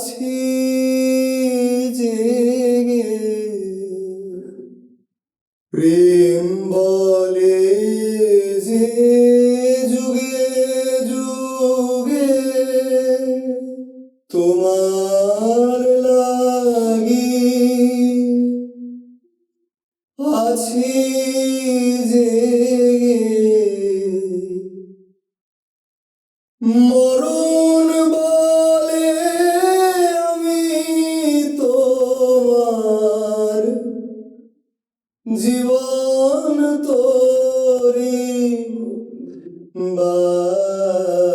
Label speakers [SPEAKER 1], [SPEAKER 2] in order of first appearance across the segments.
[SPEAKER 1] আছি জেগে প্রেম বলে যে যুগে যুগে তোমার লাগি আছি জেগে মরণ বলে আমি তোমার জীবন তোরি বাই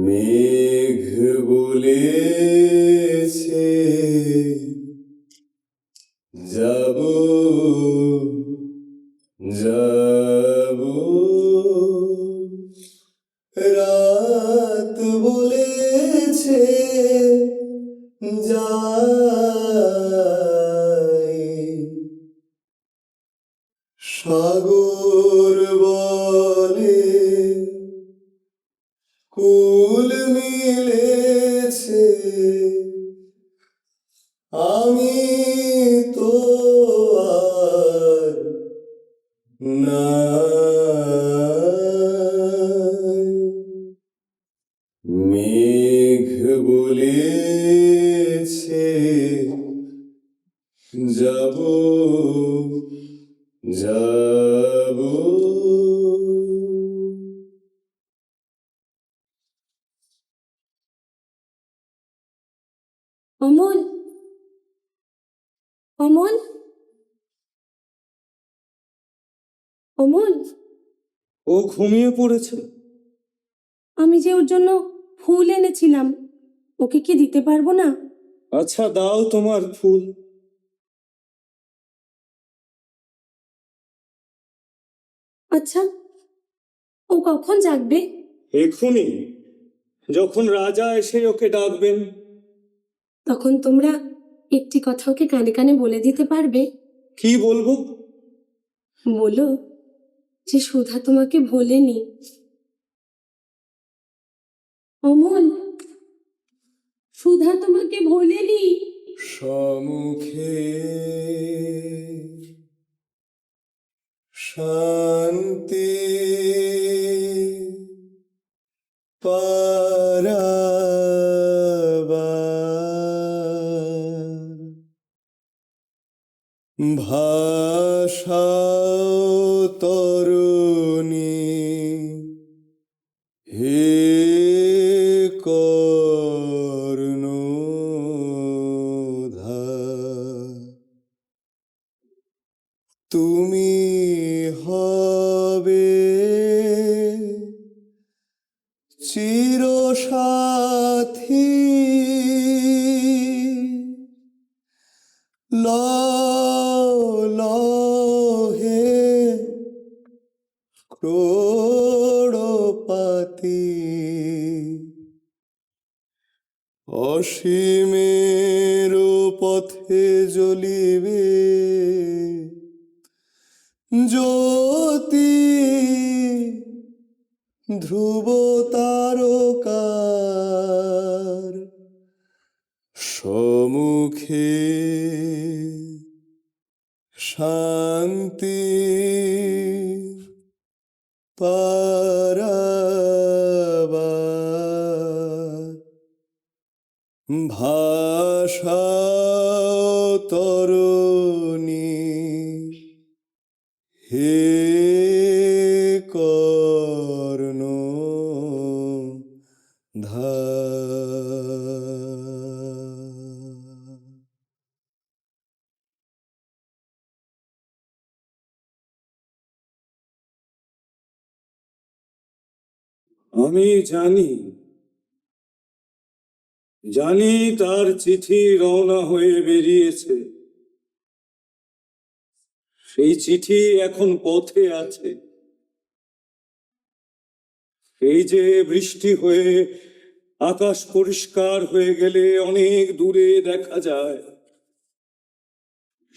[SPEAKER 1] মেঘ বলেছে যাব যাব রাত বলেছে যাই সাগর বলে কুল মিলেছে আমি তো আর নাই মেঘ বলেছে যাব যাব
[SPEAKER 2] অমল, অমল, অমল,
[SPEAKER 1] ও ঘুমিয়ে পড়েছে।
[SPEAKER 2] আমি যে ওর জন্য ফুল এনেছিলাম, ওকে কি দিতে পারবো না?
[SPEAKER 1] আচ্ছা দাও তোমার ফুল।
[SPEAKER 2] আচ্ছা, ও কখন জাগবে?
[SPEAKER 1] এক্ষুনি, যখন রাজা এসে ওকে ডাকবেন।
[SPEAKER 2] তখন তোমরা একটি কথা ওকে কানে কানে বলে দিতে পারবে?
[SPEAKER 1] কি বলবো?
[SPEAKER 2] বলো যে সুধা তোমাকে ভোলেনি। অমল, সুধা তোমাকে ভোলেনি।
[SPEAKER 1] সম্মুখে শান্তি পারাবার ভাষা তরুণী হে কর্ণধার তুমি হবে চিরসাথী হে ক্রোড়পাতি অসীমের পথে জ্বলিবে জ্যোতি ধ্রুব তারকার সম্মুখে শান্তি পারাবার ভাষা তরুণী হে কর্ণধার
[SPEAKER 3] আমি জানি জানি তার চিঠি রওনা হয়ে বেরিয়েছে। সেই চিঠি এখন পথে আছে। এই যে বৃষ্টি হয়ে আকাশ পরিষ্কার হয়ে গেলে অনেক দূরে দেখা যায়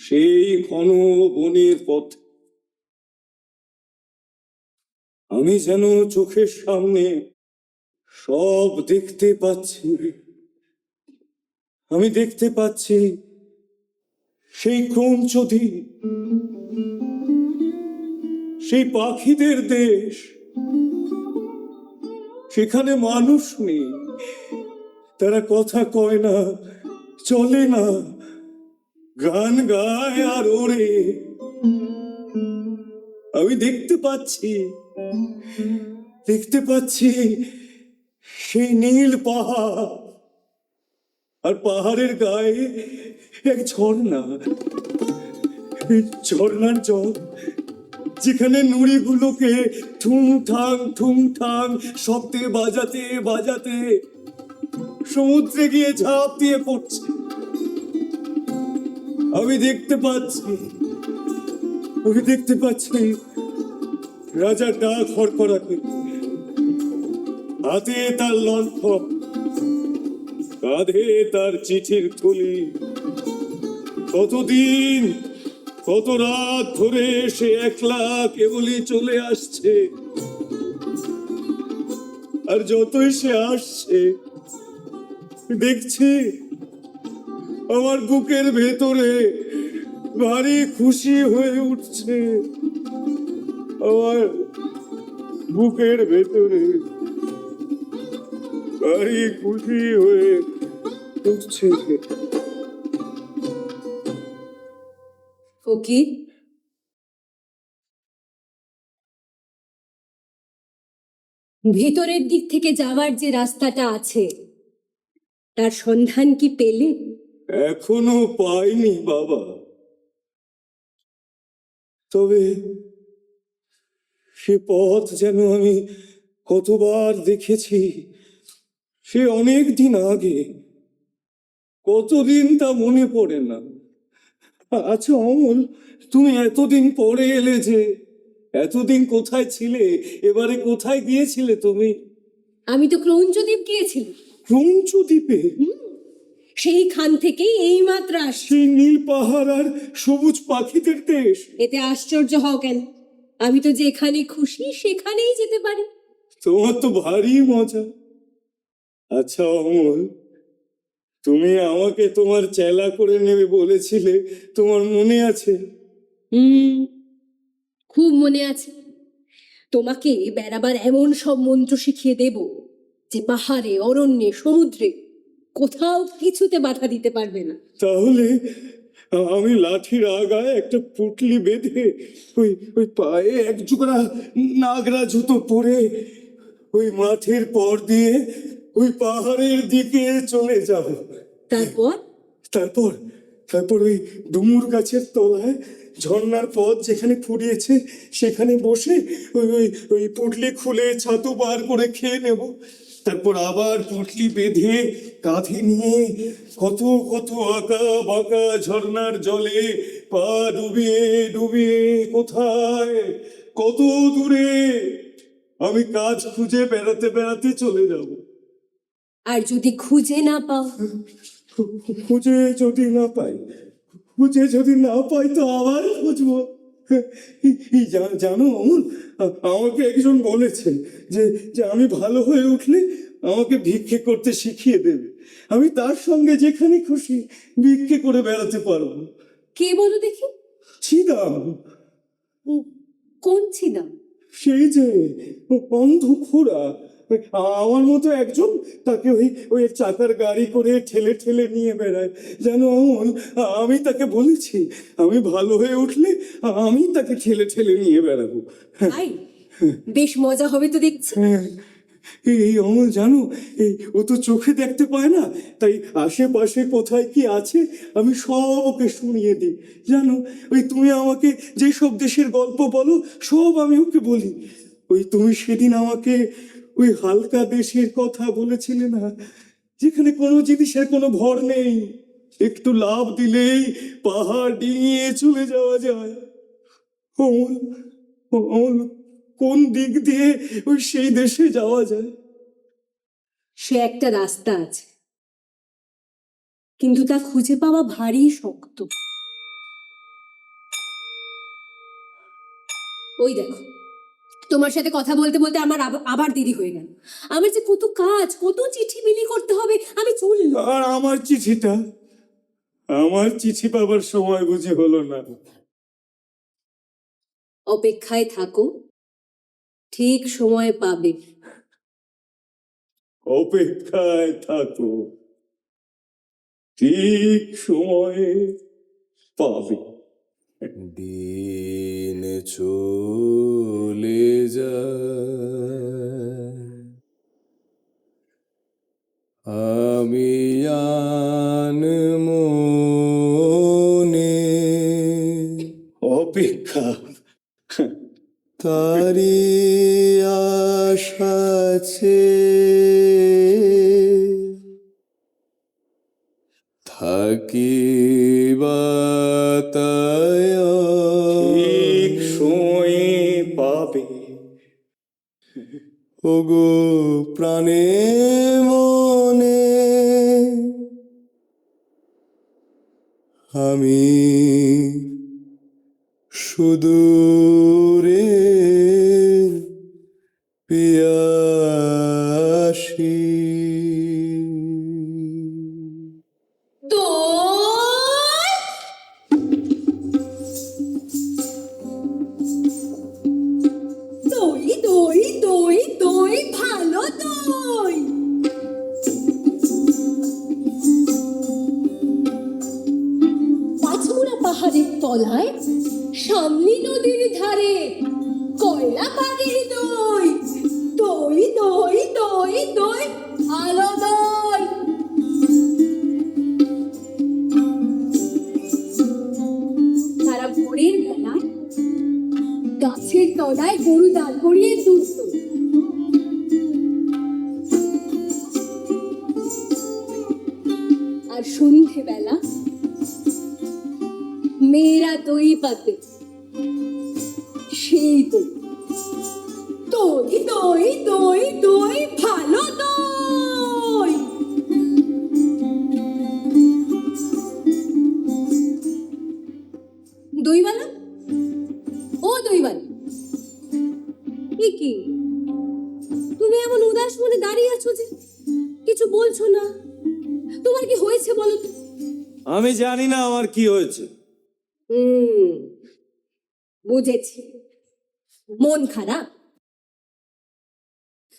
[SPEAKER 3] সেই ঘন বনের পথ। আমি যেন চোখের সামনে সব দেখতে পাচ্ছি। আমি দেখতে পাচ্ছি সেই ক্রৌঞ্চদি, সেই পাখিদের দেশ। সেখানে মানুষ নেই, তারা কথা কয় না, চলে না, গান গায় আর ওড়ে। আমি দেখতে পাচ্ছি, দেখতে পাচ্ছি সেই নীল পাহাড়, আর পাহাড়ের গায়ে এক ঝর্ণা। এই ঝর্ণার জল যেখানে নুড়িগুলোকে ঠুং ঠাং শব্দে বাজাতে বাজাতে সমুদ্রে গিয়ে ঝাঁপ দিয়ে পড়ছে। আমি দেখতে পাচ্ছি, আমি দেখতে পাচ্ছি রাজার ডাক হরকরাকে, হাতে তার লণ্ঠন, কাঁধে তার চিঠির থলি। কতদিন, কত রাত ধরে সে একলা কেবলই চলে আসছে, আর যতই সে আসছে দেখছি আমার বুকের ভেতরে ভারী খুশি হয়ে উঠছে। আমার বুকের ভেতরে ভারী খুশি হয়ে উঠছে।
[SPEAKER 2] ফকির, ভিতরের দিক থেকে যাওয়ার যে রাস্তাটা আছে তার সন্ধান কি পেলে?
[SPEAKER 3] এখনো পাইনি বাবা, তবে সে পথ যেন আমি কতবার দেখেছি, সে অনেক দিন আগে, কতদিন তা মনে পড়ে না। আচ্ছা অমল, তুমি এতদিন পরে এলে যে, এতদিন কোথায় ছিলে? এবারে কোথায় গিয়েছিলে তুমি?
[SPEAKER 2] আমি তো ক্রৌঞ্চদ্বীপ গিয়েছিলাম।
[SPEAKER 3] ক্রৌঞ্চদ্বীপে?
[SPEAKER 2] সেইখান থেকেই এই মাত্র আসছি।
[SPEAKER 3] সেই নীল পাহাড় আর সবুজ পাখিদের দেশ।
[SPEAKER 2] এতে আশ্চর্য হও কেন? আমি তো যেখানে খুশি সেখানেই যেতে পারি।
[SPEAKER 3] তোমার তো ভারী মজা। আচ্ছা অমল, তুমি আমাকে তোমার চেলা করে নেবে বলেছিলে, তোমার মনে আছে?
[SPEAKER 2] খুব মনে আছে। তোমাকে বেড়াবার এমন সব মন্ত্র শিখিয়ে দেব যে পাহাড়ে, অরণ্যে, সমুদ্রে কোথাও কিছুতে বাধা দিতে পারবে না।
[SPEAKER 3] তাহলে আমি লাঠির আগায় একটা পুটলি বেঁধে ওই ওই পায়ে এক জোড়া নাগরা জুতো পরে ওই মাঠের পর দিয়ে ওই পাহাড়ের দিকে চলে যাব।
[SPEAKER 2] তারপর
[SPEAKER 3] তারপর তারপর ওই ডুমুর গাছের তলায় ঝর্ণার পথ যেখানে ফুরিয়েছে সেখানে বসে ওই ওই ওই পুটলি খুলে ছাতু বার করে খেয়ে নেব। তারপর আবার পুটলি বেঁধে কাঁধে নিয়ে কত কত আঁকা বাঁকা ঝর্ণার জলে পা ডুবিয়ে ডুবিয়ে কোথায়, কত দূরে আমি কাজ খুঁজে বেড়াতে বেড়াতে চলে যাব।
[SPEAKER 2] আর যদি খুঁজে না পাও?
[SPEAKER 3] খুঁজে যদি না পাই, খুঁজে যদি না পাই তো আবার খুঁজবো। জানো অমল, আমাকে একজন বলেছে যে যে আমি ভালো হয়ে উঠলে আমাকে ভিক্ষে করতে শিখিয়ে দেবে। আমি তার সঙ্গে যেখানে খুশি ভিক্ষে করে বেড়াতে পারবো।
[SPEAKER 2] কে বলো দেখি?
[SPEAKER 3] ছিদাম।
[SPEAKER 2] কোন ছিলাম?
[SPEAKER 3] সেই যে অন্ধ খোড়া, আমার মতো একজন, তাকে ওই ওই চাকার গাড়ি করে ঠেলে ঠেলে নিয়ে বেড়ায়। জানো অমল, আমি তাকে বলেছি আমি ভালো হয়ে উঠলে আমি তাকে ঠেলে ঠেলে নিয়ে বেড়াবো।
[SPEAKER 2] তাই? বেশ মজা হবে তো দেখছি।
[SPEAKER 3] হ্যাঁ, এই অমল জানো, এই ও তো চোখে দেখতে পায় না, তাই আশেপাশে কোথায় কি আছে আমি সব ওকে শুনিয়ে দিই। জানো, ওই তুমি আমাকে যে সব দেশের গল্প বলো সব আমি ওকে বলি। ওই তুমি সেদিন আমাকে ওই হালকা দেশের কথা বলেছিলে না, যেখানে কোনো জিনিসের কোনো ভর নেই, একটু লাফ দিলেই পাহাড় ডিঙিয়ে চলে যাওয়া যায়। অমল, অমল, কোন দিক দিয়ে ওই সেই দেশে যাওয়া যায়?
[SPEAKER 2] সে একটা রাস্তা আছে, কিন্তু তা খুঁজে পাওয়া ভারী শক্ত। ওই দেখো, তোমার সাথে কথা বলতে বলতে আমার আবার দেরি হয়ে গেল। আমার যে কত কাজ, কত চিঠি বিলি করতে হবে, আমি চললাম।
[SPEAKER 3] আর আমার চিঠি পাবার সময় বুঝি হলো না।
[SPEAKER 2] অপেক্ষায় থাকো, ঠিক সময় পাবে।
[SPEAKER 3] অপেক্ষায় থাকো, ঠিক সময়ে পাবে।
[SPEAKER 4] দিন চলে যায়, আমি আনমনে
[SPEAKER 3] অপেক্ষা
[SPEAKER 4] তারি আশাছে থাকি
[SPEAKER 3] ঠিক সময়ে পাবে।
[SPEAKER 4] ওগো প্রাণে মনে আমি সুদূরে পিয়াসী।
[SPEAKER 2] দই দই দই দই, ভালো দই। পাঁচমুড়া পাহাড়ের তলায়, সামনে নদীর ধারে, কয়লা বাড়ির দই। দই দই দই দই, ভালো দই। তারা ভোরের বেলায় গাছের তলায় গরু দাঁড় করিয়ে দুধ দোয়। আর সন্ধেবেলা মেয়েরা দই পাতে, সেই দই। দই দই দই দই, ভালো দই। দইওয়ালা, ও দইওয়ালা, এ কি তুমি এমন উদাস মনে দাঁড়িয়ে আছো যে? কিছু বলছো না, তোমার কি হয়েছে বলো তো?
[SPEAKER 1] আমি জানি না আমার কি হয়েছে।
[SPEAKER 2] বুঝেছি, মন খারাপ।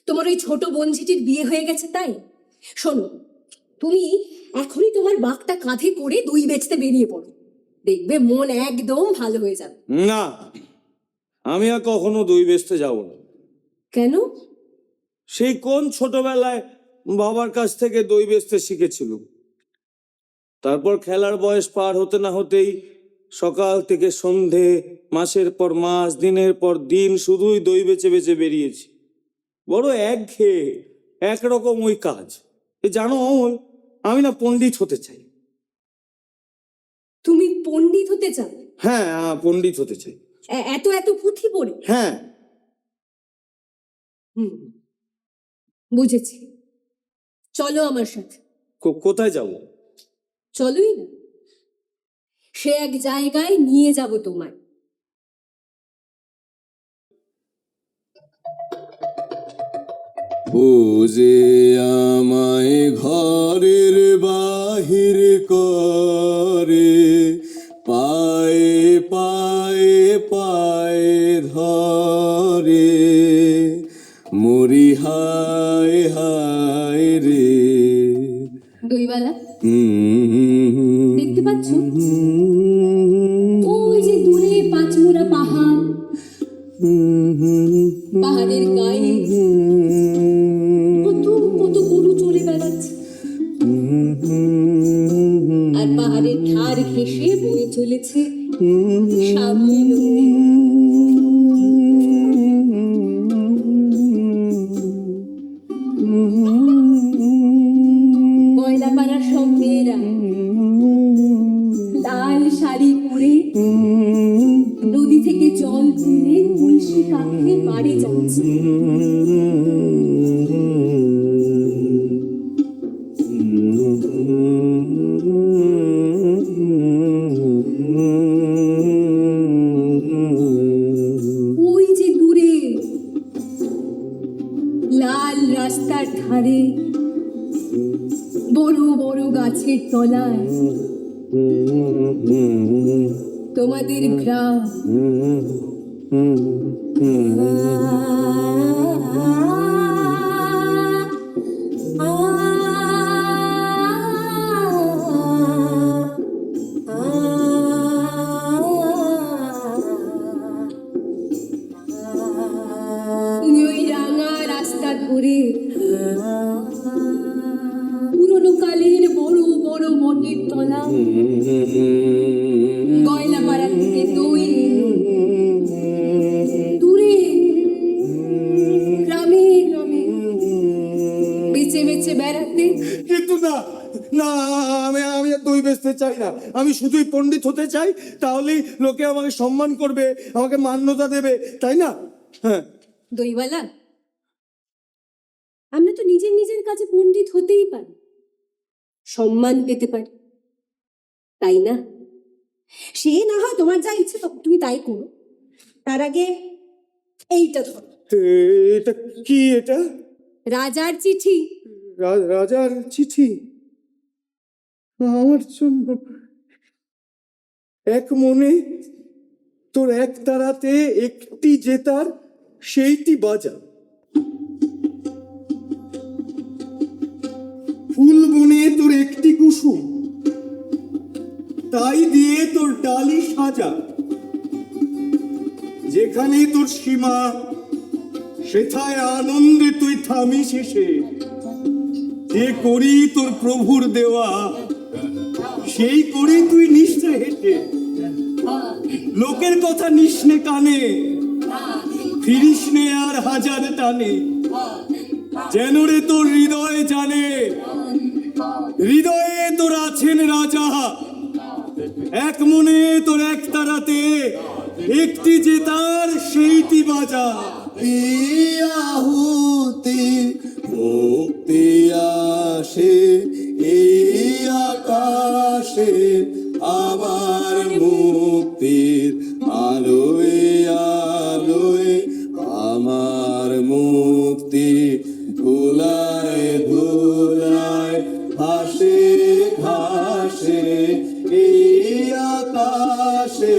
[SPEAKER 2] তোমার ওই ছোট বোনঝিটির বিয়ে হয়ে গেছে তাই? শোনো, তুমি এখনই তোমার বাঘটা কাঁধে করে দই বেচতে বেরিয়ে পড়ো, দেখবে মন একদম ভালো হয়ে যাবে।
[SPEAKER 1] না, আমি আর কখনো দই বেচতে যাব না।
[SPEAKER 2] কেন?
[SPEAKER 1] সেই কোন ছোটবেলায় বাবার কাছ থেকে দই বেচতে শিখেছিল। তারপর খেলার বয়স পার হতে না হতেই সকাল থেকে সন্ধে, মাসের পর মাস, দিনের পর দিন শুধুই দই বেচে বেচে বেরিয়েছি। বড় একঘেয়ে, একরকম ওই কাজ। জানো অমল, আমি না পণ্ডিত হতে চাই।
[SPEAKER 2] তুমি পণ্ডিত হতে চাও?
[SPEAKER 1] হ্যাঁ, পণ্ডিত হতে চাই।
[SPEAKER 2] এত এত পুঁথি পড়ে?
[SPEAKER 1] হ্যাঁ।
[SPEAKER 2] বুঝেছি, চলো আমার সাথে।
[SPEAKER 1] কোথায় যাব?
[SPEAKER 2] চলোই না, সে এক জায়গায় নিয়ে যাব তোমায়।
[SPEAKER 4] ও যে আমায় ঘরের বাহির করে, পায়ে পায়ে পায়ে ধরে, মরি হায় হায় রে।
[SPEAKER 2] দইওয়ালা, দেখতে পাচ্ছ ওই যে দূরে পাঁচমুড়া পাহাড়? পাহাড়ের গায়ে কত কত গরু চড়ে বেড়াচ্ছে, আর পাহাড়ের ধার ঘেঁষে বয়ে চলেছে সামনে নদী। ময়লাপাড়ার সব মেয়েরা লাল শাড়ি পরে নদী থেকে জল তুলে তুলসী কাঁধে বাড়ি যাচ্ছে। ওই যে দূরে চোখের তলায় তোমাদের গ্রাম। তুমি ওই রাঙা রাস্তা ধরে পুরনো কালের বড় বড় বটের তলা, গয়লাপাড়া থেকে দই দূরে গ্রামে গ্রামে বেচে বেচে বেড়াতে।
[SPEAKER 3] কিন্তু না, না, আমি আমি আর দই বেচতে চাই না। আমি শুধুই পণ্ডিত হতে চাই, তাহলেই লোকে আমাকে সম্মান করবে, আমাকে মান্যতা দেবে, তাই না? হ্যাঁ।
[SPEAKER 2] দইওয়ালা, আমরা তো নিজের নিজের কাছে পণ্ডিত হতেই পারি, সম্মান পেতে পারি, তাই না? সে না হয় তোমার যা ইচ্ছে তুমি তাই করো। তার আগে এইটা ধরো।
[SPEAKER 3] এটা কি? এটা
[SPEAKER 2] রাজার চিঠি।
[SPEAKER 3] রাজার চিঠি আমার জন্য। এক মনে তোর এক তারাতে একটি জেতার সেইটি বাজা, ফুল বনে তোর একটি কুসুম, তাই দিয়ে তোর ডালি সাজা। যেখানে তোর সীমা সেথায় আনন্দে তুই থামি শেষে। যে করি তোর প্রভুর দেওয়া, সেই করি তুই নিশ্চয় হেঁটে। লোকের কথা নিসনে কানে, ফিরিস নে আর হাজার টানে। যেন রে তোর হৃদয় জানে, হৃদয়ে তোর আছেন রাজা। এক মনে তোর এক তারাতে একটি জেতার সেইটি বাজা।
[SPEAKER 4] আহুতি মুক্তি আসে এই আকাশে, আমার মুক্তির আলোয় আলোয়, আমার মুক্তি ধুলায় ধুলায় ভাসে ভাসে এই আকাশে।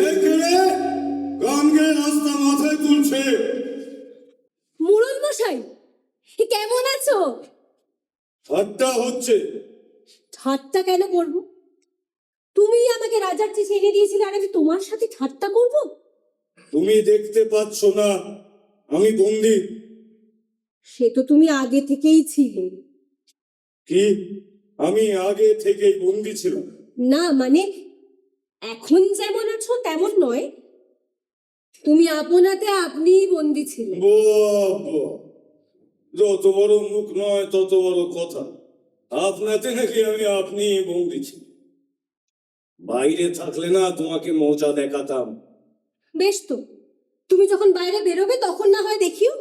[SPEAKER 3] গান গেয়ে রাস্তা মাথায় তুলছে।
[SPEAKER 2] মুরল মশাই, কেমন আছো?
[SPEAKER 3] ঠাট্টা হচ্ছে।
[SPEAKER 2] ঠাট্টা কেন করব? তুমি আমাকে রাজার চিঠি এনে দিয়েছিলে, আর আমি তোমার সাথে ঠাট্টা করব?
[SPEAKER 3] তুমি দেখতে পাচ্ছ না আমি বন্দি?
[SPEAKER 2] সে তো তুমি আগে থেকেই ছিলে।
[SPEAKER 3] কি আমি আগে থেকেই বন্দি ছিলাম?
[SPEAKER 2] না মানে এখন যেমন আছো তেমন নয়, তুমি আপনাতে আপনিই বন্দি ছিলে।
[SPEAKER 3] বাবা, যত বড় মুখ নয় তত বড় কথা। আপনাতে নাকি আমি আপনি বন্দি ছিলাম। বাইরে থাকলে না তোমাকে মজা দেখাতাম।
[SPEAKER 2] বেশ তো, তুমি যখন বাইরে বেরোবে তখন না হয় দেখিও।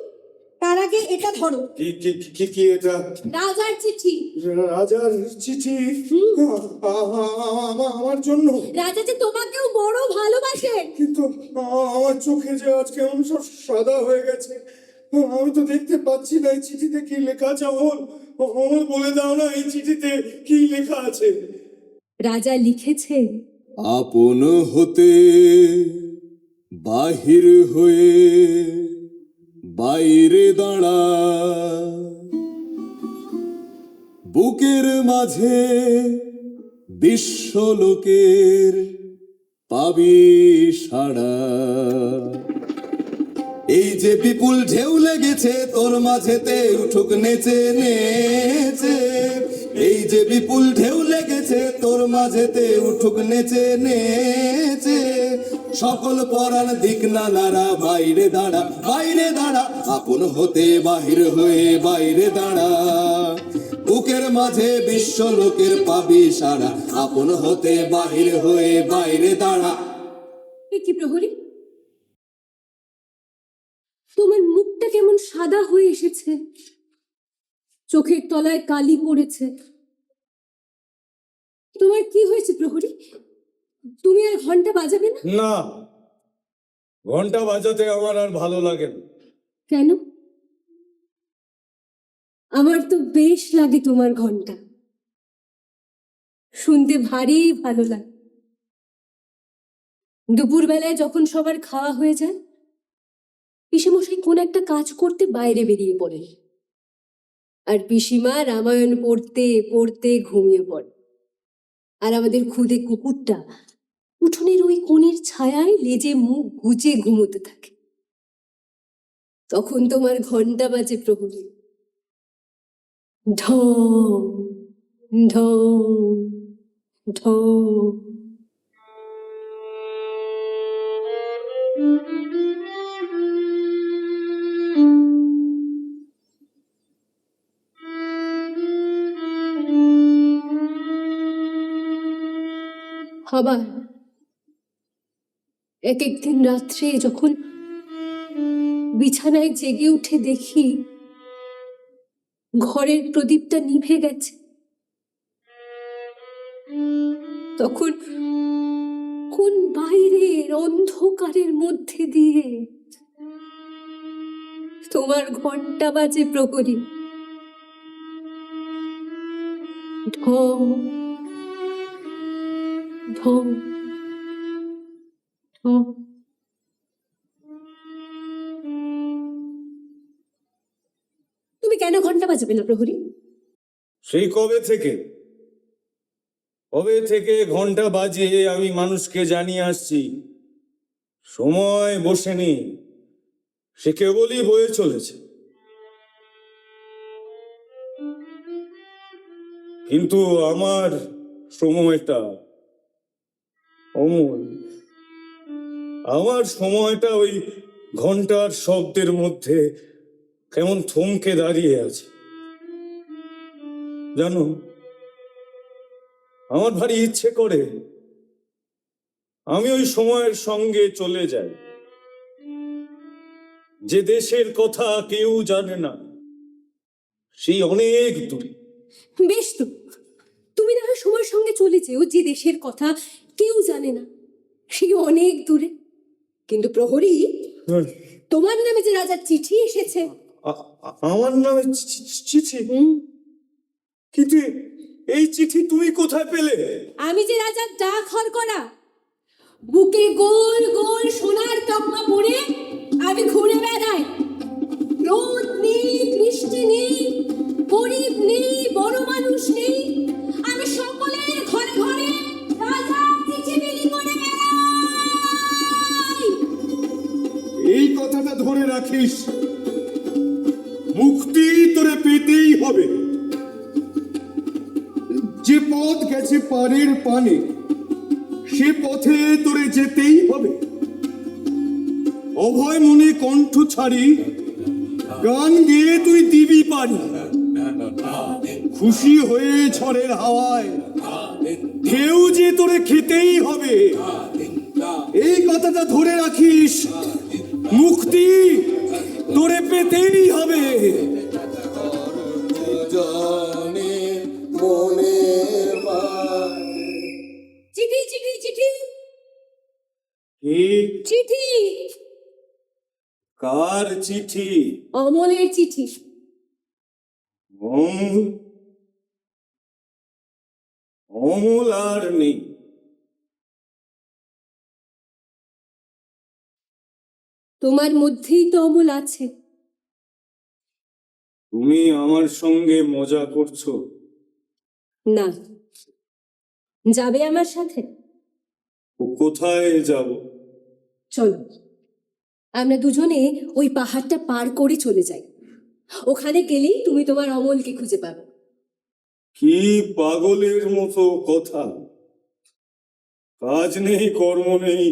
[SPEAKER 2] তার আগে এটা ধরো।
[SPEAKER 3] কি কি কি কি এটা?
[SPEAKER 2] রাজার চিঠি।
[SPEAKER 3] রাজার চিঠি? আমার জন্য?
[SPEAKER 2] রাজা যে তোমাকেও বড় ভালোবাসেন।
[SPEAKER 3] কিন্তু আমার চোখে যে আজ কেমন সব সাদা হয়ে গেছে। আমি তো দেখতে পাচ্ছি না এই চিঠিতে কি লেখা আছে। অমল, অমল বলে দাও না এই চিঠিতে কি লেখা আছে।
[SPEAKER 2] রাজা লিখেছেন,
[SPEAKER 4] আপন হতে বাহির হয়ে বাইরে দাঁড়া, বুকের মাঝে বিশ্বলোকের পাবি সাড়া। এই যে বিপুল ঢেউ লেগেছে তোর মাঝেতে, উঠুক নেচে নেচে। এই যে বিপুল ঢেউ লেগেছে তোর মাঝেতে, উঠুক নেচে নেচে। সকল পরাণ দিক না নাড়া, বাইরে দাঁড়া বাইরে দাঁড়া, আপন হতে বাহির হয়ে বাইরে দাঁড়া। বুকের মাঝে বিশ্ব লোকের পাবি সারা, আপন হতে বাহির হয়ে বাইরে দাঁড়া।
[SPEAKER 2] কি প্রহরী, তোমার মুখটা কেমন সাদা হয়ে এসেছে, চোখের তলায় কালি পড়েছে। তোমার কি হয়েছে প্রহরী? তুমি আর ঘন্টা বাজাবে না?
[SPEAKER 3] না, ঘন্টা বাজাতে আমার আর ভালো লাগে না।
[SPEAKER 2] কেন? আমার তো বেশ লাগে তোমার ঘন্টা। শুনতে ভারী ভালো লাগে। দুপুরবেলায় যখন সবার খাওয়া হয়ে যায়, পিসেমশাই কোন একটা কাজ করতে বাইরে বেরিয়ে পড়ে, আর পিসিমা রামায়ণ পড়তে পড়তে ঘুমিয়ে পড়ে। আর আমাদের খুদে কুকুরটা উঠোনের ওই কোণের ছায়ায় লেজে মুখ গুজে ঘুমোতে থাকে। তখন তোমার ঘন্টা বাজে প্রহরী, ঢং ঢং ঢং। আবার এক একদিন রাত্রে যখন বিছানায় জেগে উঠে দেখি ঘরের প্রদীপটা নিভে গেছে, তখন কোন বাইরের অন্ধকারের মধ্যে দিয়ে তোমার ঘন্টা বাজে প্রহরী, ঢং ঢং ঢং। তুমি কেন ঘন্টা বাজাবে না প্রহরী?
[SPEAKER 1] সেই কবে থেকে ঘন্টা বাজিয়ে আমি মানুষকে জানিয়ে আসছি, সময় বসেনি, সে কেবলই বয়ে চলেছে। কিন্তু আমার সময়টা অমূল। আমার সময়টা ওই ঘন্টার শব্দের মধ্যে কেমন থমকে দাঁড়িয়ে আছে। জানো, আমার ভারী ইচ্ছে করে আমি ওই সময়ের সঙ্গে চলে যাই, যে দেশের কথা কেউ জানে না, সেই অনেক দূরে।
[SPEAKER 2] বেশ তো, তুমি না হয় সময়ের সঙ্গে চলে যেও, যে দেশের কথা কেউ জানে না, সেই অনেক দূরে। কিন্তু প্রহরী, তোমার নামে যে রাজার চিঠি এসেছে।
[SPEAKER 1] আমার নামে চিঠি? কিন্তু এই চিঠি তুমি কোথায় পেলে?
[SPEAKER 2] আমি যে রাজার ডাক হর করা, বুকে গোল গোল সোনার তকমা পরে আমি ঘুরে বেড়াই। রোদ নেই, বৃষ্টি নেই, গরিব নেই, বড় মানুষ নেই, আমি সকলের ঘরে ঘরে রাজার চিঠি বিলি করে বেড়াই।
[SPEAKER 3] এই কথাটা ধরে রাখিস, মুক্তি তোরে পেতেই হবে। যে পথ গেছে পারের পানে, সে পথে তোরে যেতেই হবে। অভয় মনে কণ্ঠ ছাড়ি গান গেয়ে তুই দিবি পারি। খুশি হয়ে ঝড়ের হাওয়ায় ঢেউ যে তোরে খেতেই হবে। এই কথাটা ধরে রাখিস, মুক্তি তোরে পেতেই হবে।
[SPEAKER 2] চিঠি চিঠি চিঠি
[SPEAKER 1] এই
[SPEAKER 2] চিঠি,
[SPEAKER 1] কার চিঠি?
[SPEAKER 2] অমলের চিঠি।
[SPEAKER 1] অমল? অমল আর নেই।
[SPEAKER 2] তোমার মধ্যেই তো অমল আছে।
[SPEAKER 1] তুমি আমার সঙ্গে মজা করছো?
[SPEAKER 2] না, যাবে আমার সাথে?
[SPEAKER 1] কোথায় যাব?
[SPEAKER 2] চলো, আমরা দুজনে ওই পাহাড়টা পার করে চলে যাই। ওখানে গেলেই তুমি তোমার অমলকে খুঁজে পাবে।
[SPEAKER 1] কি পাগলের মতো কথা! কাজ নেই, কর্ম নেই,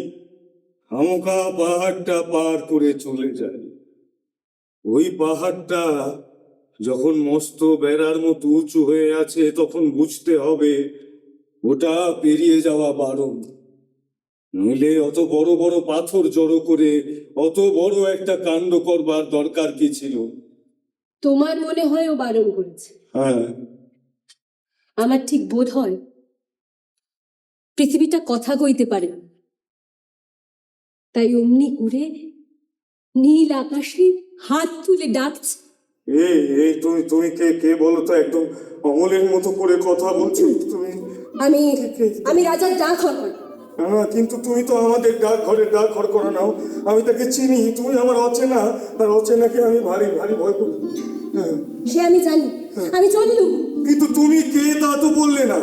[SPEAKER 1] খামোখা পাহাড়টা পার করে চলে যায়। ওই পাহাড়টা যখন মস্ত বেড়ার মতো উঁচু হয়ে আছে, তখন বুঝতে হবে ওটা পেরিয়ে যাওয়া বারণ। নইলে অত বড় বড় পাথর জড়ো করে অত বড় একটা কাণ্ড করবার দরকার কি ছিল?
[SPEAKER 2] তোমার মনে হয় ও বারণ করেছে।
[SPEAKER 1] হ্যাঁ,
[SPEAKER 2] আমার ঠিক বোধ হয় পৃথিবীটা কথা কইতে পারে না, তাই অমনি করে নীল আকাশে হাত তুলে ডাকছে।
[SPEAKER 1] এই তুমি তুমি কে বলো তো? একদম অমলের মতো করে কথা বলছো তুমি।
[SPEAKER 2] আমি আমি রাজার ডাক হরকর।
[SPEAKER 3] কিন্তু তুমি তো আমাদের ডাক ঘরের ডাক ঘর করা নাও। আমি তাকে চিনি, তুমি আমার অচেনা, আর অচেনাকে আমি ভারী ভারী ভয় করি। হ্যাঁ,
[SPEAKER 2] সে আমি জানি, আমি চললুম।
[SPEAKER 3] কিন্তু তুমি কে তা তো বললে না।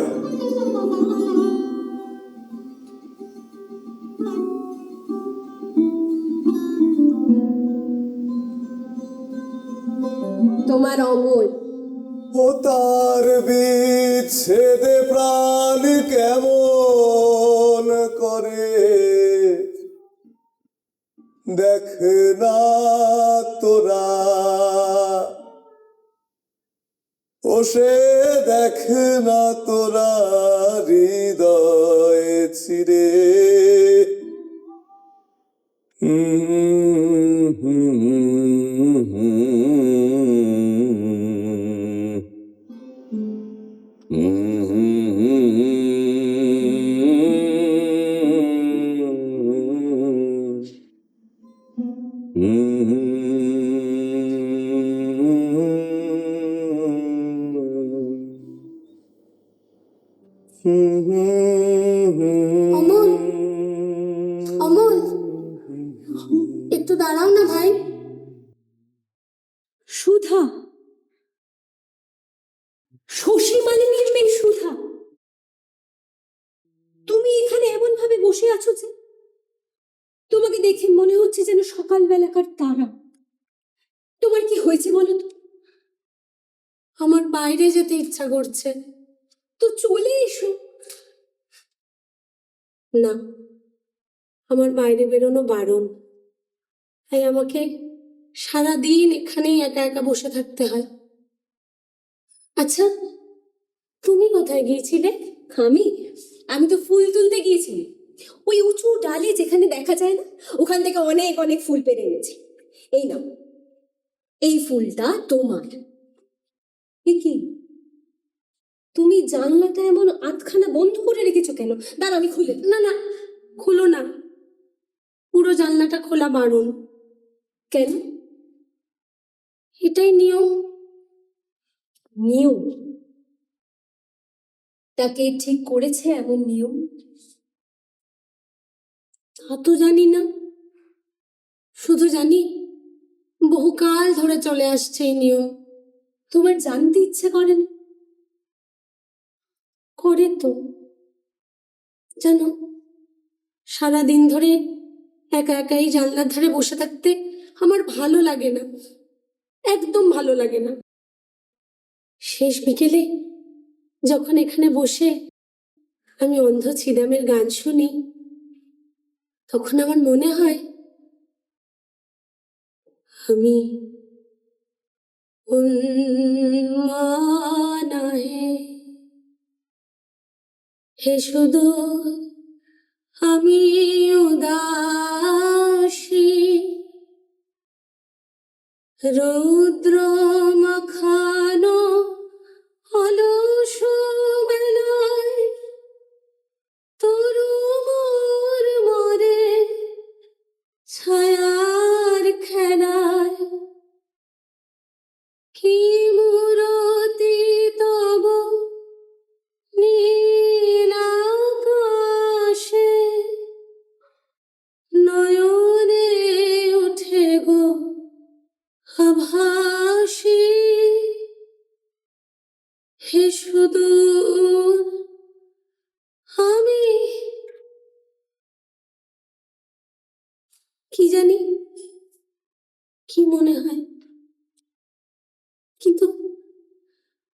[SPEAKER 2] তোমার অমল।
[SPEAKER 4] ও তার বিচ্ছেদে প্রাণ কেমন করে, দেখ না তোরা, ও সে দেখ না তোরা হৃদয় ছিড়ে।
[SPEAKER 2] অমল, অমল, একটু দাঁড়াও না ভাই। সুধা, শশী মালিনীর মেয়ে সুধা, তুমি এখানে এমন ভাবে বসে আছো যে তোমাকে দেখে মনে হচ্ছে যেন সকালবেলাকার তারা। তোমার কি হয়েছে বলো তো? আমার বাইরে যেতে ইচ্ছা করছে, তো চলে এসো। না, আমার বাইরে বেরোনো বারণ, তাই আমাকে সারাদিন এখানেই একা একা বসে থাকতে হয়। আচ্ছা, তুমি কোথায় গিয়েছিলে? আমি আমি তো ফুল তুলতে গিয়েছিলাম। ওই উঁচু ডালে যেখানে দেখা যায় না, ওখান থেকে অনেক অনেক ফুল পেরে এনেছি। এই নাও, এই ফুলটা তোমার। এ কি, তুমি জানলাটা এমন আধখানা বন্ধ করে রেখেছো কেন? দাঁড়া, আমি খুলে। না না, খুলো না, পুরো জানলাটা খোলা বারণ। কেন? এটাই নিয়ম। নিয়ম? তাকে ঠিক করেছে এমন নিয়ম? তা তো জানি না, শুধু জানি বহুকাল ধরে চলে আসছে এই নিয়ম। তোমার জানতে ইচ্ছে করে না? করে তো। জানো, সারাদিন ধরে একা একাই জানলার ধারে বসে থাকতে আমার ভালো লাগে না, একদম ভালো লাগে না। শেষ বিকেলে যখন এখানে বসে আমি অন্ধ ছিদামের গান শুনি, তখন আমার মনে হয় আমি উন্মানা হে শুধু আমি উদাসী, রৌদ্র মাখানো অলস বেলায় তরু মোর মরে ছায়ার খেলায়। কি মূরতি তব নীল আকাশে, নয়নে উঠে গো আভাসী, হে সুদূর আমি। কি জানি কি মনে হয়, কিন্তু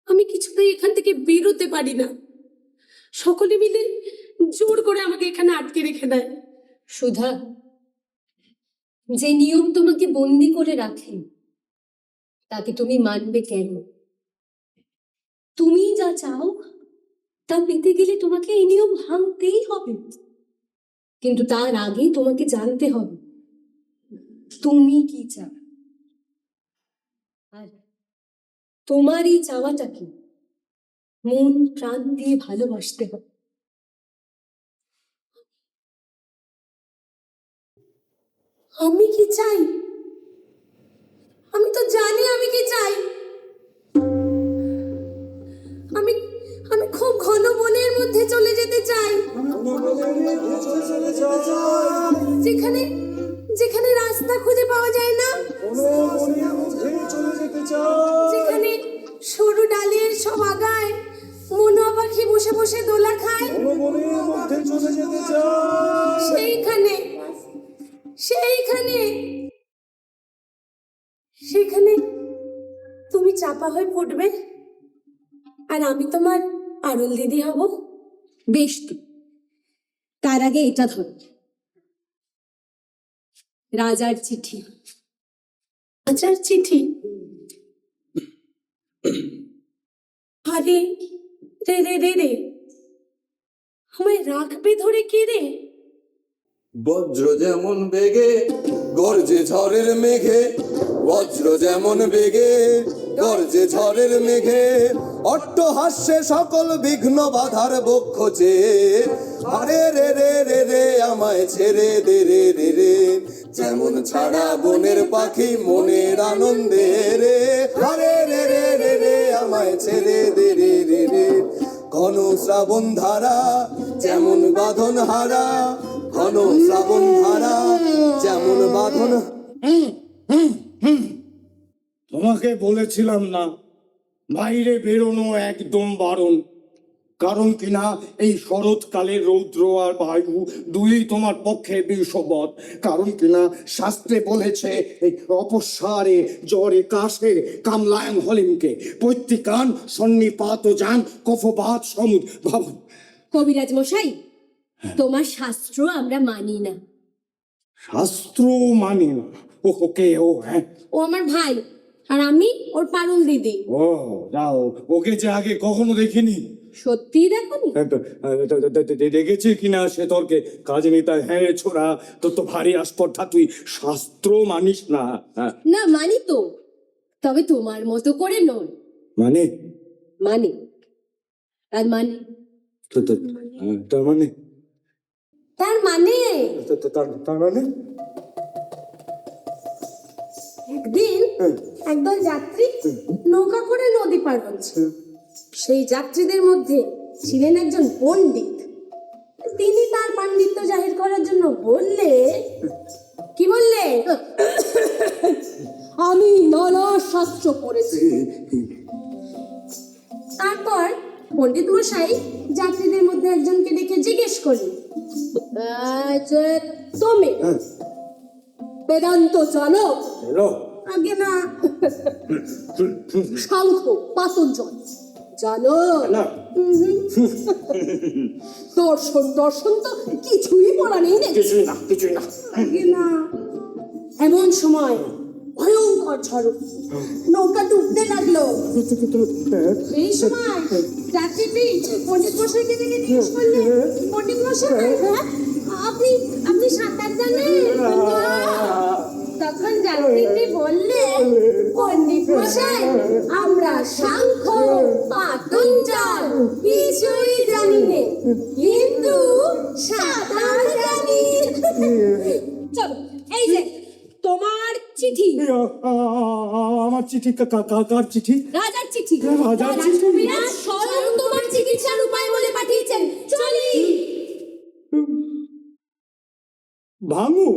[SPEAKER 2] আমি কিছুতেই এখান থেকে বেরোতে পারি না। সকলে মিলে জোর করে আমাকে এখানে আটকে রেখে দেয়। সুধা, যে নিয়ম তোমাকে বন্দি করে রাখে তাকে তুমি মানবে কেন? তুমি যা চাও তা পেতে গেলে তোমাকে এই নিয়ম ভাঙতেই হবে। কিন্তু তার আগে তোমাকে জানতে হবে তুমি কি চাও, আর তোমার এই চাওয়াটা কি মন প্রাণ দিয়ে ভালোবাসতে হবে। আমি কি চাই? আমি তো জানি আমি কি চাই। আমি আমি খুব ঘন বনের মধ্যে যেখানে যেখানে রাস্তা খুঁজে পাওয়া যায় না, যেখানে সরু ডালের সব আগায় মনোয়া পাখি বসে বসে দোলা খায়, সেইখানে সেইখানে সেখানে তুমি চাপা হয়ে ফুটবে আর আমি তোমার পারুল দিদি হব। বেশ তো, তার আগে এটা ধরো, রাজার চিঠি। রাজার চিঠি? আরে রে রে রে রে, আমায় রাখবে ধরে কে রে?
[SPEAKER 4] বজ্র যেমন বেগে গর্জে ঝড়ের মেঘে, বজ্র যেমন বেগে গর্জে ঝড়ের মেঘে, অট্টহাস্যে সকল বিঘ্ন বাধার বক্ষ চেয়ে, আরে রে রে রে রে আমায় ছেড়ে দে রে রে রে, যেমন ছাড়া বনের পাখি মনের আনন্দে রে, আরে রে রে রে রে আমায় ছেড়ে দে রে রে রে, ঘন শ্রাবণ ধারা যেমন বাঁধন হারা, ঘন শ্রাবণ ধারা যেমন বাঁধন।
[SPEAKER 3] তোমাকে বলেছিলাম না বাইরে বেরোনো একদম বারণ, কারণ কিনা এই শরৎকালের রৌদ্র আর বায়ু দুই তোমার পক্ষে বিষবৎ, কারণ কিনা শাস্ত্রে বলেছে এই অপস্মারে জ্বরে কাশে কামলায়ন হলিমকে পৈতৃকান সন্নিপাত যান কফবাত সমুদ ভাবন।
[SPEAKER 2] কবিরাজ মশাই, তোমার শাস্ত্র আমরা মানি না।
[SPEAKER 3] শাস্ত্র মানে না? ওকে ও হ্যাঁ,
[SPEAKER 2] ও আমার ভাই আর আমি ওর পারুল দিদি।
[SPEAKER 3] ও যাও, ওকে যে আগে কখনো দেখিনি।
[SPEAKER 2] সত্যি দেখোনি?
[SPEAKER 3] দেখেছি কিনা সে তর্কে কাজ নেই, তাই হ্যাঁ ছোড়া তোর তো ভারী আস্পর্ধা, তুই শাস্ত্র মানিস না। হ্যাঁ
[SPEAKER 2] না মানি তো, তবে তোমার মতো করে নয়।
[SPEAKER 3] মানে
[SPEAKER 2] মানে তার মানে
[SPEAKER 3] তার মানে
[SPEAKER 2] তার মানে
[SPEAKER 3] তার মানে
[SPEAKER 2] একদিন একদল যাত্রী নৌকা করে নদী পার হচ্ছে। সেই যাত্রীদের মধ্যে ছিলেন একজন পণ্ডিত। তিনি তার পাণ্ডিত্য জাহির করার জন্য বললে, কি বললে? আমি নানা শাস্ত্র পড়েছি। তারপর পণ্ডিত মশাই যাত্রীদের মধ্যে একজনকে ডেকে জিজ্ঞেস করলেন, তুমি বেদান্ত জানো? আগে না। সাংখ্য পাতঞ্জল জানো? দর্শন দর্শন তো কিছুই পড়া নেই।
[SPEAKER 3] কিছুই না।
[SPEAKER 2] আগে না। এমন সময় ভয়ঙ্কর ঝড়, নৌকা ডুবতে লাগলো। এই সময় যাত্রীটি পণ্ডিত মশাইকে দেখে জিজ্ঞেস করলে, পণ্ডিত মশাই আপনি আপনি সাঁতার জানেন? তখন যাত্রীটি বললে, পণ্ডিত মশাই আমরা সাংখ্য পাতঞ্জল কিছুই জানি না, কিন্তু সাঁতার জানি। চলো, এই যে তোমার চিঠি।
[SPEAKER 3] আমার চিঠি? কার চিঠি?
[SPEAKER 2] রাজার চিঠি।
[SPEAKER 3] রাজার চিঠি?
[SPEAKER 2] কবিরাজ স্বয়ং তোমার চিকিৎসার উপায় বলে পাঠিয়েছেন। চলি।
[SPEAKER 3] ভাঙু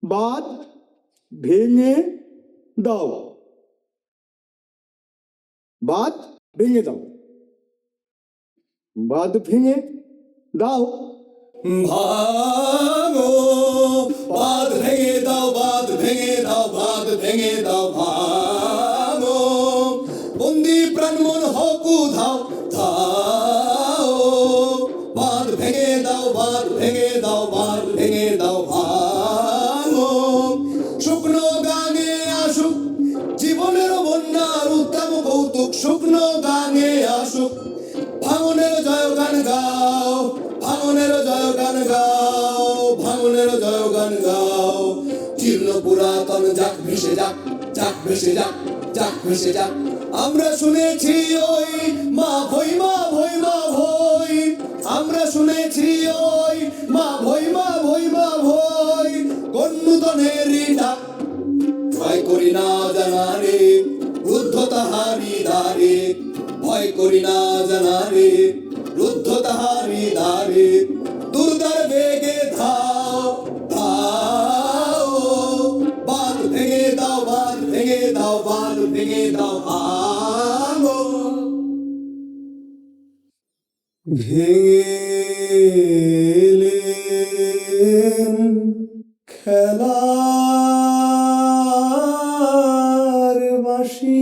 [SPEAKER 3] বাদ ভেঙে দাও, বাদ ভেঙে দাও, বাদ ভেঙে দাও।
[SPEAKER 4] ভাঙো বাঁধ ভেঙে দাও, বাঁধ ভেঙে দাও, বাঁধ ভেঙে দাও, ভাঙো বন্দি প্রাণ মন হোক উধাও ধাও, বাঁধ ভেঙে দাও, বাঁধ ভেঙে দাও, বাঁধ ভেঙে দাও, ভাঙো শুকনো গানে আসুক জীবনের বন্যার উত্তম কৌতুক, শুকনো গানে আসুক ভাঙনের জয় গান গাও, ভাঙনের জয় গান গাও, ভাঙনের জয় গান গাও, জীর্ণ পুরাতন যাক ভেসে যাক, যাক ভেসে যাক, যাক ভেসে যাক। আমরা শুনেছি ওই মা ভই, মা ভই, মা ভই, আমরা শুনেছি ওই মা ভই, মা ভই, মা ভই, কন্নুতনের ডাক ভয় করি না জানারে, বুদ্ধ তাহারি দ্বারে ভয় করি না জানারে। দ্বারে দুর্গার বেগে ধাও ধাও, বাঁধ ভেঙে দাও, বাঁধ ভেঙে দাও, বাঁধ ভেঙে দাও, ভাঙো। ভেঙেলেন খেলার বাঁশি,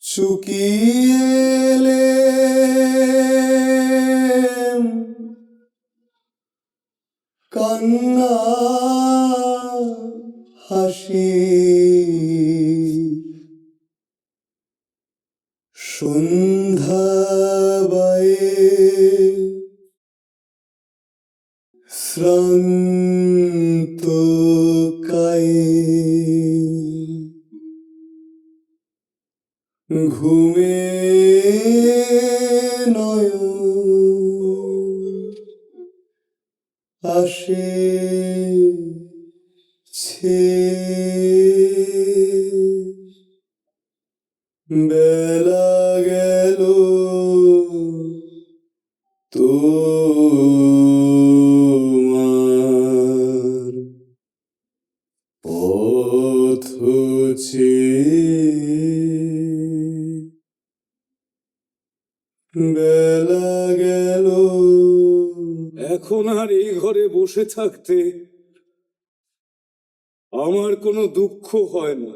[SPEAKER 4] চুকিয়েলেন কান্না হাসি, সন্ধ্যা বায়ে শ্রান্ত কায়ে, ঘুমে নয়ন আসে বেলা গেল তোমার পথ বেলা গেল।
[SPEAKER 1] এখন আর এই ঘরে বসে থাকতে আমার কোনো দুঃখ হয় না।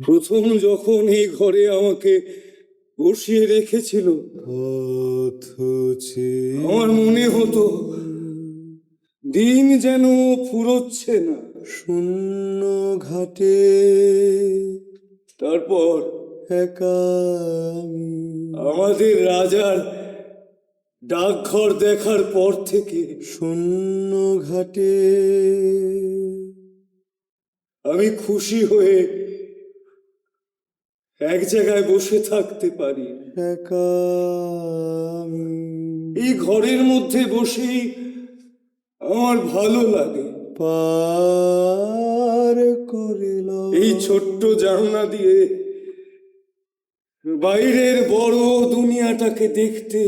[SPEAKER 1] প্রথম যখন এই ঘরে আমাকে বসিয়ে রেখেছিল, আমার মনে হতো দিন যেন ফুরোচ্ছে না।
[SPEAKER 4] শূন্য ঘাটে
[SPEAKER 1] তারপর
[SPEAKER 4] একা
[SPEAKER 1] আমাদের রাজার ডাকঘর দেখার পর থেকে
[SPEAKER 4] শূন্য ঘাটে
[SPEAKER 1] আমি খুশি হয়ে এক জায়গায় বসে থাকতে পারি।
[SPEAKER 4] একা
[SPEAKER 1] এই ঘরের মধ্যে বসেই আমার ভালো লাগে।
[SPEAKER 4] পার করিল
[SPEAKER 1] এই ছোট্ট জানলা দিয়ে বাইরের বড় দুনিয়াটাকে দেখতে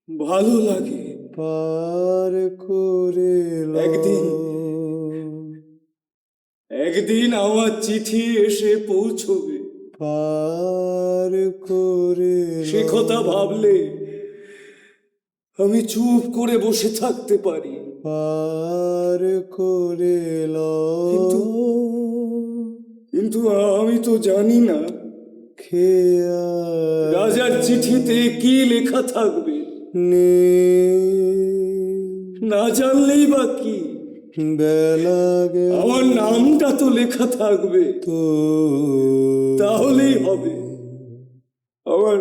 [SPEAKER 1] ভালো লাগে।
[SPEAKER 4] পার করিল
[SPEAKER 1] একদিন আমার চিঠি এসে পৌঁছবে,
[SPEAKER 4] পার করিল
[SPEAKER 1] সে কথা ভাবলে আমি চুপ করে বসে থাকতে পারি।
[SPEAKER 4] পার করিল
[SPEAKER 1] কিন্তু আমি তো জানি না
[SPEAKER 4] খেয়া
[SPEAKER 1] রাজার চিঠিতে কি লেখা থাকবে। না জানলেই বা কি,
[SPEAKER 4] বেলা
[SPEAKER 1] আমার নামটা তো লেখা থাকবে,
[SPEAKER 4] তো
[SPEAKER 1] তাহলেই হবে। আমার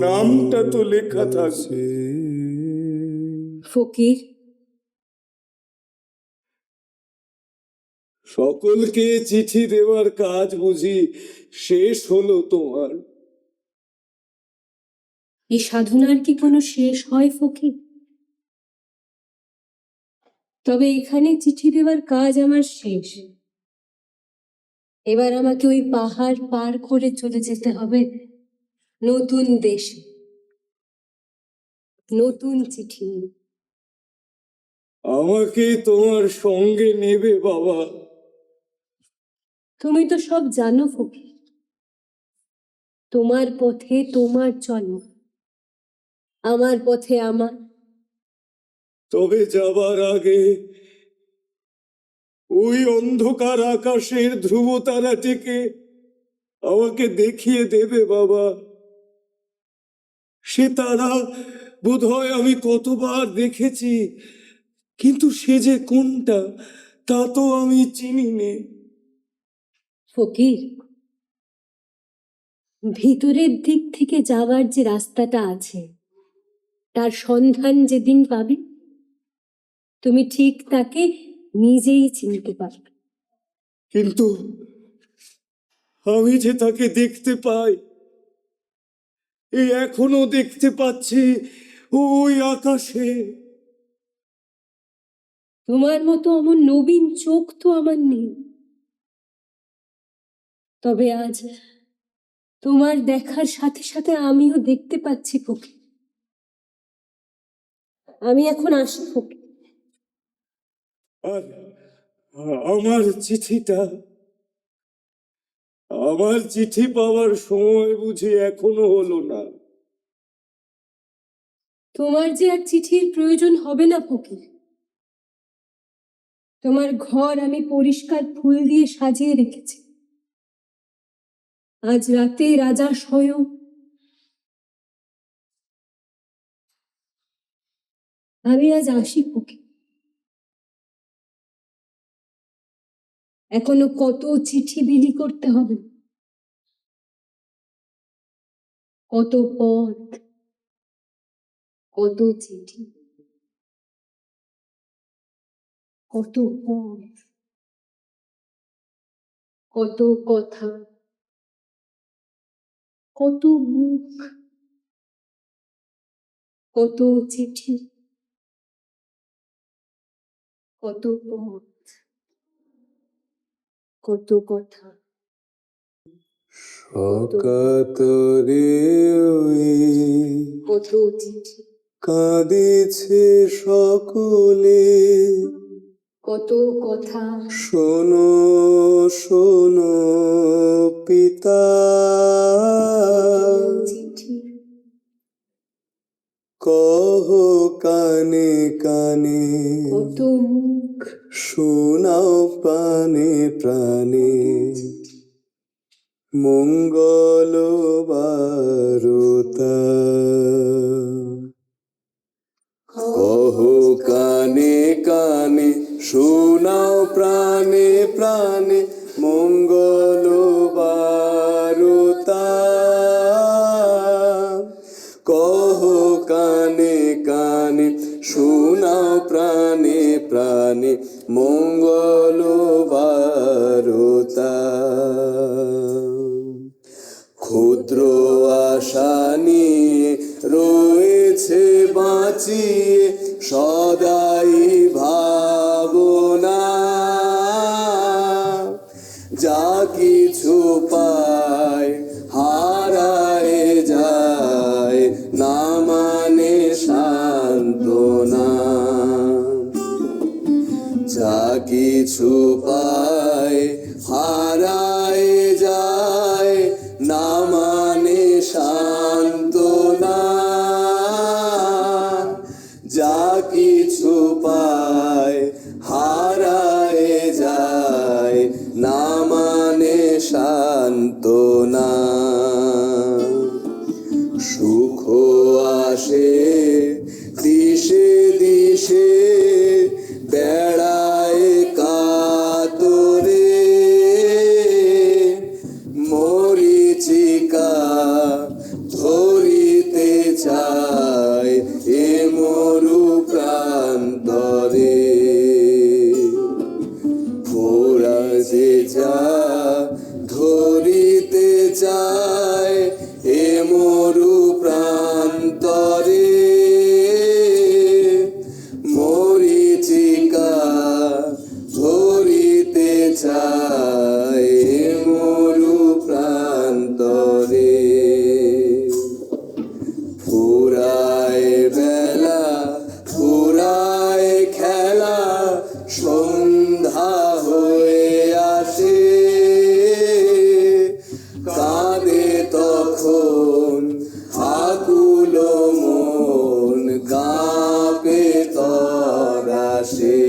[SPEAKER 1] নামটা তো লেখা থাকবে।
[SPEAKER 2] ফকির,
[SPEAKER 1] সকলকে চিঠি দেওয়ার কাজ বুঝি শেষ হলো তোমার?
[SPEAKER 2] এই সাধনার কি কোনো শেষ হয় ফকির? তবে এখানে চিঠি দেওয়ার কাজ আমার শেষ। এবার আমাকে ওই পাহাড় পার করে চলে যেতে হবে নতুন দেশে, নতুন চিঠি নিয়ে।
[SPEAKER 1] আমাকে তোমার সঙ্গে নেবে বাবা?
[SPEAKER 2] তুমি তো সব জানো ফকির, তোমার পথে তোমার চলো, আমার পথে আমার।
[SPEAKER 1] তবে যাবার আগে ওই অন্ধকার আকাশের ধ্রুব তারাটিকে আমাকে দেখিয়ে দেবে বাবা। সে তারা বোধহয় আমি কতবার দেখেছি, কিন্তু সে যে কোনটা তা তো আমি চিনি নে।
[SPEAKER 2] ফকির, ভিতরের দিক থেকে যাওয়ার যে রাস্তাটা আছে তার সন্ধান যেদিন পাবে তুমি ঠিক তাকে নিজেই চিনতে পারবে।
[SPEAKER 1] কিন্তু আমি যে তাকে দেখতে পাই, এই এখনো দেখতে পাচ্ছি ওই আকাশে।
[SPEAKER 2] তোমার মতো অমন নবীন চোখ তো আমার নেই, তবে আজ তোমার দেখার সাথে সাথে আমিও দেখতে পাচ্ছি ফকির। আমি এখন আসি ফকির।
[SPEAKER 3] আর আমার চিঠিটা, আমার চিঠি পাওয়ার সময় বুঝি এখনো হলো না?
[SPEAKER 2] তোমার যে আর চিঠির প্রয়োজন হবে না ফকির। তোমার ঘর আমি পরিষ্কার ফুল দিয়ে সাজিয়ে রেখেছি। আজ রাতে রাজা স্বয়ং। আমি আজ আসি ফকির। এখনো কত চিঠি বিলি করতে হবে, কত পথ, কত চিঠি, কত পথ, কত কথা, কত মুখ, কত চিঠি, কত পথ, কত কথা।
[SPEAKER 4] অকাতরে ওই
[SPEAKER 2] কত চিঠি,
[SPEAKER 4] কাঁদিছে সকলে,
[SPEAKER 2] কত কথা,
[SPEAKER 4] শোনো শোনো পিতা,
[SPEAKER 2] চিঠি,
[SPEAKER 4] কহ কানে কানে,
[SPEAKER 2] কত মুখ,
[SPEAKER 4] শোনাও প্রাণে প্রাণে, মঙ্গল বারতা। কহ কানে কানে, শোনাও প্রাণে প্রাণে, মঙ্গল বারতা। কহ কানে কানে, শোনাও প্রাণে প্রাণে, মঙ্গল বারতা। ক্ষুদ্র আশা নিয়ে রয়েছে বাঁচিয়ে সদাই ভাবনা, যা কিছু পায় হারায় যায়, না মানে সান্ত্বনা। যা কিছু পায় হারায় যায়, না মানে সান্ত্বনা। যা কিছু পায় হারায় যায়, না মানে সান্ত্বনা। সুখ আসে দিশে দিশে, বেড়ায় কাতরে, মরিচিকা ধরিতে চায় এ মরু প্রান্তরে। ফোরাজে যা ধরিতে চায় এ মরু প্রান্তরে, মরিচিকা ধরিতে চায় এ মরু প্রান্তরে। ফুরায় বেলা ফুরায় খেলা, সন্ধ্যা হয়ে আসে, কাঁদে তখন আকুল মন, কাঁপে তরাসে।